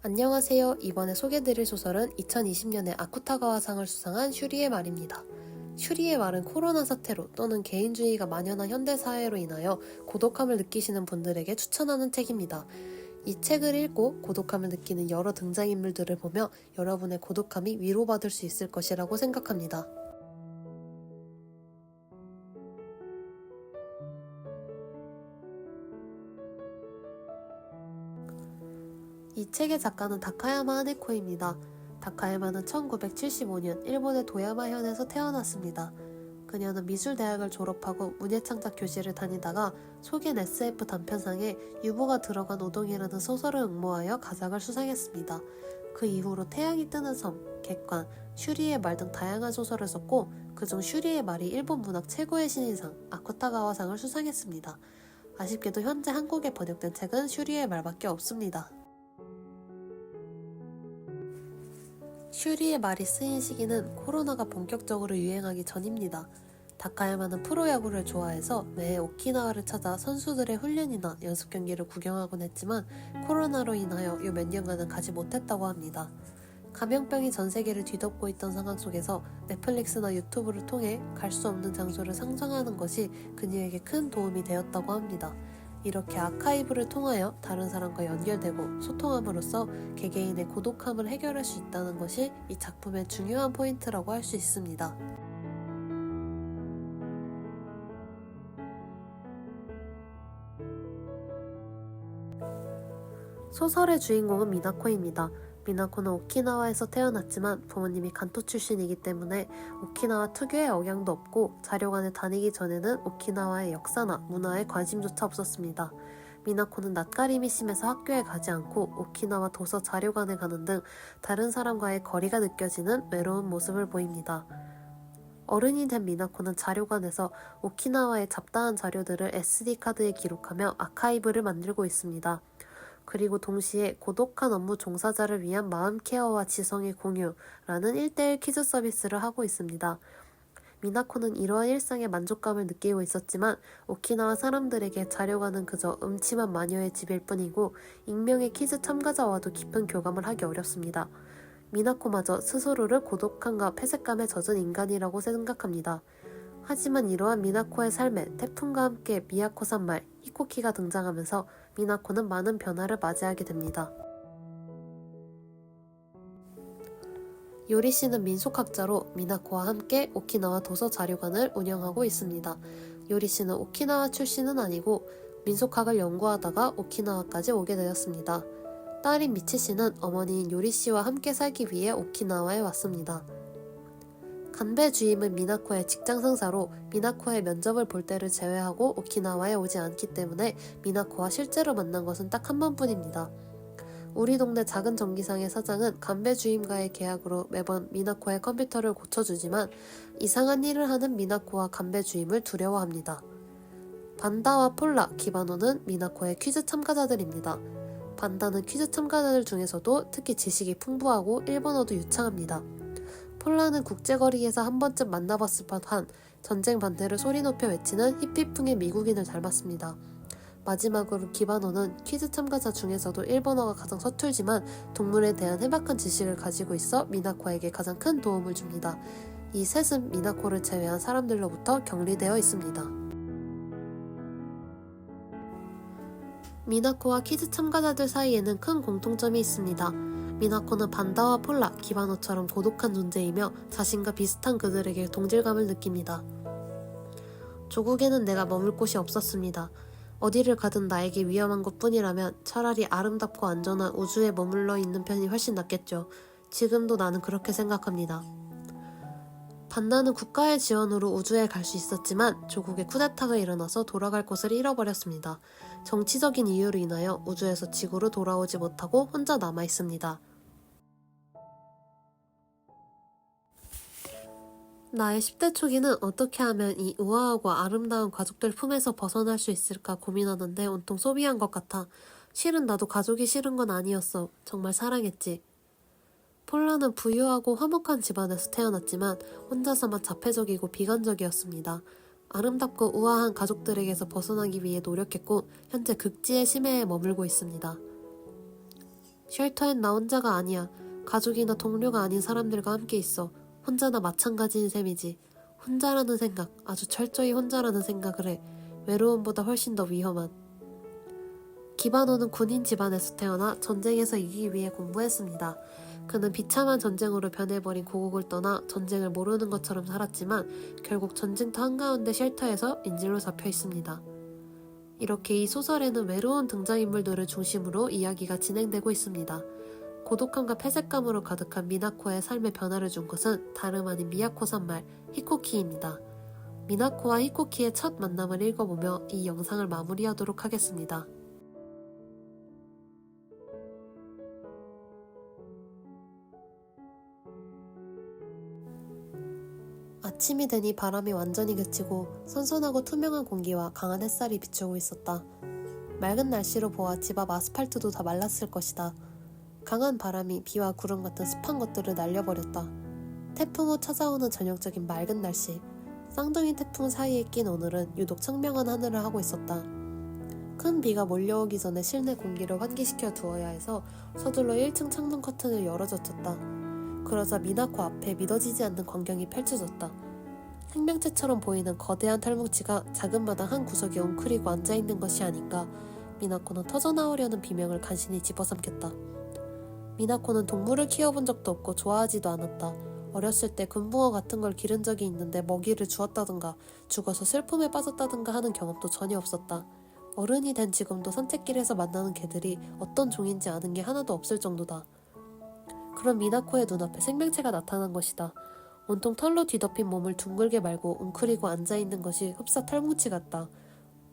안녕하세요. 이번에 소개드릴 소설은 2020년에 아쿠타가와상을 수상한 슈리의 말입니다. 슈리의 말은 코로나 사태로 또는 개인주의가 만연한 현대사회로 인하여 고독함을 느끼시는 분들에게 추천하는 책입니다. 이 책을 읽고 고독함을 느끼는 여러 등장인물들을 보며 여러분의 고독함이 위로받을 수 있을 것이라고 생각합니다. 이 책의 작가는 다카야마 하네코입니다. 다카야마는 1975년 일본의 도야마현에서 태어났습니다. 그녀는 미술대학을 졸업하고 문예창작 교실을 다니다가 소겐 SF 단편상에 유보가 들어간 우동이라는 소설을 응모하여 가작을 수상했습니다. 그 이후로 태양이 뜨는 섬, 객관, 슈리의 말 등 다양한 소설을 썼고 그중 슈리의 말이 일본 문학 최고의 신인상 아쿠타가와상을 수상했습니다. 아쉽게도 현재 한국에 번역된 책은 슈리의 말밖에 없습니다. 슈리의 말이 쓰인 시기는 코로나가 본격적으로 유행하기 전입니다. 다카야마는 프로야구를 좋아해서 매해 오키나와를 찾아 선수들의 훈련이나 연습 경기를 구경하곤 했지만 코로나로 인하여 요 몇 년간은 가지 못했다고 합니다. 감염병이 전 세계를 뒤덮고 있던 상황 속에서 넷플릭스나 유튜브를 통해 갈 수 없는 장소를 상상하는 것이 그녀에게 큰 도움이 되었다고 합니다. 이렇게 아카이브를 통하여 다른 사람과 연결되고 소통함으로써 개개인의 고독함을 해결할 수 있다는 것이 이 작품의 중요한 포인트라고 할 수 있습니다. 소설의 주인공은 미나코입니다. 미나코는 오키나와에서 태어났지만 부모님이 간토 출신이기 때문에 오키나와 특유의 억양도 없고 자료관에 다니기 전에는 오키나와의 역사나 문화에 관심조차 없었습니다. 미나코는 낯가림이 심해서 학교에 가지 않고 오키나와 도서 자료관에 가는 등 다른 사람과의 거리가 느껴지는 외로운 모습을 보입니다. 어른이 된 미나코는 자료관에서 오키나와의 잡다한 자료들을 SD카드에 기록하며 아카이브를 만들고 있습니다. 그리고 동시에 고독한 업무 종사자를 위한 마음 케어와 지성의 공유라는 1:1 퀴즈 서비스를 하고 있습니다. 미나코는 이러한 일상의 만족감을 느끼고 있었지만 오키나와 사람들에게 자료관은 그저 음침한 마녀의 집일 뿐이고 익명의 퀴즈 참가자와도 깊은 교감을 하기 어렵습니다. 미나코마저 스스로를 고독함과 패색감에 젖은 인간이라고 생각합니다. 하지만 이러한 미나코의 삶에 태풍과 함께 미야코 산말, 히코키가 등장하면서 미나코는 많은 변화를 맞이하게 됩니다. 요리씨는 민속학자로 미나코와 함께 오키나와 도서 자료관을 운영하고 있습니다. 요리씨는 오키나와 출신은 아니고 민속학을 연구하다가 오키나와까지 오게 되었습니다. 딸인 미치씨는 어머니인 요리씨와 함께 살기 위해 오키나와에 왔습니다. 간배 주임은 미나코의 직장 상사로 미나코의 면접을 볼 때를 제외하고 오키나와에 오지 않기 때문에 미나코와 실제로 만난 것은 딱 한 번뿐입니다. 우리 동네 작은 전기상의 사장은 간배 주임과의 계약으로 매번 미나코의 컴퓨터를 고쳐주지만 이상한 일을 하는 미나코와 간배 주임을 두려워합니다. 반다와 폴라, 기바노는 미나코의 퀴즈 참가자들입니다. 반다는 퀴즈 참가자들 중에서도 특히 지식이 풍부하고 일본어도 유창합니다. 폴라는 국제거리에서 한 번쯤 만나봤을 법한 전쟁 반대를 소리 높여 외치는 히피풍의 미국인을 닮았습니다. 마지막으로 기바노는 퀴즈 참가자 중에서도 일본어가 가장 서툴지만 동물에 대한 해박한 지식을 가지고 있어 미나코에게 가장 큰 도움을 줍니다. 이 셋은 미나코를 제외한 사람들로부터 격리되어 있습니다. 미나코와 퀴즈 참가자들 사이에는 큰 공통점이 있습니다. 미나코는 반다와 폴라, 기바노처럼 고독한 존재이며 자신과 비슷한 그들에게 동질감을 느낍니다. 조국에는 내가 머물 곳이 없었습니다. 어디를 가든 나에게 위험한 것뿐이라면 차라리 아름답고 안전한 우주에 머물러 있는 편이 훨씬 낫겠죠. 지금도 나는 그렇게 생각합니다. 반다는 국가의 지원으로 우주에 갈 수 있었지만 조국에 쿠데타가 일어나서 돌아갈 곳을 잃어버렸습니다. 정치적인 이유로 인하여 우주에서 지구로 돌아오지 못하고 혼자 남아 있습니다. 나의 10대 초기는 어떻게 하면 이 우아하고 아름다운 가족들 품에서 벗어날 수 있을까 고민하는데 온통 소비한 것 같아. 실은 나도 가족이 싫은 건 아니었어. 정말 사랑했지. 폴라는 부유하고 화목한 집안에서 태어났지만 혼자서만 자폐적이고 비관적이었습니다. 아름답고 우아한 가족들에게서 벗어나기 위해 노력했고 현재 극지의 심해에 머물고 있습니다. 쉘터엔 나 혼자가 아니야. 가족이나 동료가 아닌 사람들과 함께 있어. 혼자나 마찬가지인 셈이지. 혼자라는 생각, 아주 철저히 혼자라는 생각을 해. 외로움보다 훨씬 더 위험한. 기바노는 군인 집안에서 태어나 전쟁에서 이기기 위해 공부했습니다. 그는 비참한 전쟁으로 변해버린 고국을 떠나 전쟁을 모르는 것처럼 살았지만 결국 전쟁터 한가운데 쉘터에서 인질로 잡혀 있습니다. 이렇게 이 소설에는 외로운 등장인물들을 중심으로 이야기가 진행되고 있습니다. 고독함과 패색감으로 가득한 미나코의 삶의 변화를 준 것은 다름 아닌 미야코-산 말 히코키입니다. 미나코와 히코키의 첫 만남을 읽어보며 이 영상을 마무리하도록 하겠습니다. 아침이 되니 바람이 완전히 그치고 선선하고 투명한 공기와 강한 햇살이 비추고 있었다. 맑은 날씨로 보아 집 앞 아스팔트도 다 말랐을 것이다. 강한 바람이 비와 구름 같은 습한 것들을 날려버렸다. 태풍 후 찾아오는 전형적인 맑은 날씨. 쌍둥이 태풍 사이에 낀 오늘은 유독 청명한 하늘을 하고 있었다. 큰 비가 몰려오기 전에 실내 공기를 환기시켜 두어야 해서 서둘러 1층 창문 커튼을 열어젖혔다. 그러자 미나코 앞에 믿어지지 않는 광경이 펼쳐졌다. 생명체처럼 보이는 거대한 털뭉치가 작은 마당 한 구석에 웅크리고 앉아있는 것이 아닌가. 미나코는 터져나오려는 비명을 간신히 집어삼켰다. 미나코는 동물을 키워본 적도 없고 좋아하지도 않았다. 어렸을 때 금붕어 같은 걸 기른 적이 있는데 먹이를 주었다든가 죽어서 슬픔에 빠졌다든가 하는 경험도 전혀 없었다. 어른이 된 지금도 산책길에서 만나는 개들이 어떤 종인지 아는 게 하나도 없을 정도다. 그런 미나코의 눈앞에 생명체가 나타난 것이다. 온통 털로 뒤덮인 몸을 둥글게 말고 웅크리고 앉아있는 것이 흡사 털뭉치 같다.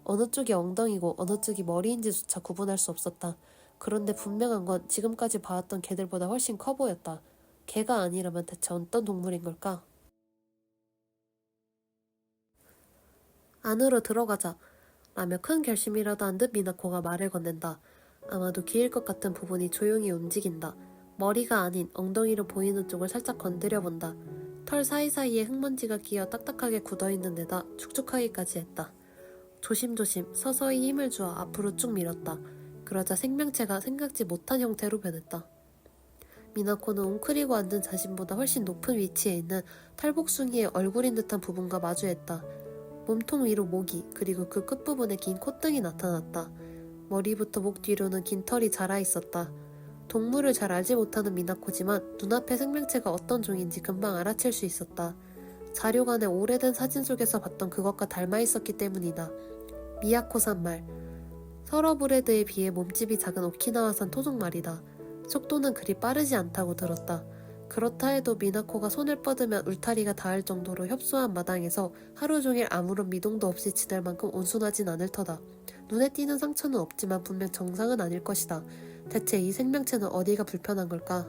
어느 쪽이 엉덩이고 어느 쪽이 머리인지조차 구분할 수 없었다. 그런데 분명한 건 지금까지 봐왔던 개들보다 훨씬 커 보였다. 개가 아니라면 대체 어떤 동물인 걸까? 안으로 들어가자. 라며 큰 결심이라도 한 듯 미나코가 말을 건넨다. 아마도 기일 것 같은 부분이 조용히 움직인다. 머리가 아닌 엉덩이로 보이는 쪽을 살짝 건드려 본다. 털 사이사이에 흙먼지가 끼어 딱딱하게 굳어있는 데다 축축하기까지 했다. 조심조심 서서히 힘을 주어 앞으로 쭉 밀었다. 그러자 생명체가 생각지 못한 형태로 변했다. 미나코는 웅크리고 앉은 자신보다 훨씬 높은 위치에 있는 탈복숭이의 얼굴인 듯한 부분과 마주했다. 몸통 위로 모기, 그리고 그 끝부분에 긴 콧등이 나타났다. 머리부터 목 뒤로는 긴 털이 자라 있었다. 동물을 잘 알지 못하는 미나코지만 눈앞의 생명체가 어떤 종인지 금방 알아챌 수 있었다. 자료관의 오래된 사진 속에서 봤던 그것과 닮아 있었기 때문이다. 미야코-산 말. 서러브레드에 비해 몸집이 작은 오키나와산 토종 말이다. 속도는 그리 빠르지 않다고 들었다. 그렇다 해도 미나코가 손을 뻗으면 울타리가 닿을 정도로 협소한 마당에서 하루 종일 아무런 미동도 없이 지낼 만큼 온순하진 않을 터다. 눈에 띄는 상처는 없지만 분명 정상은 아닐 것이다. 대체 이 생명체는 어디가 불편한 걸까?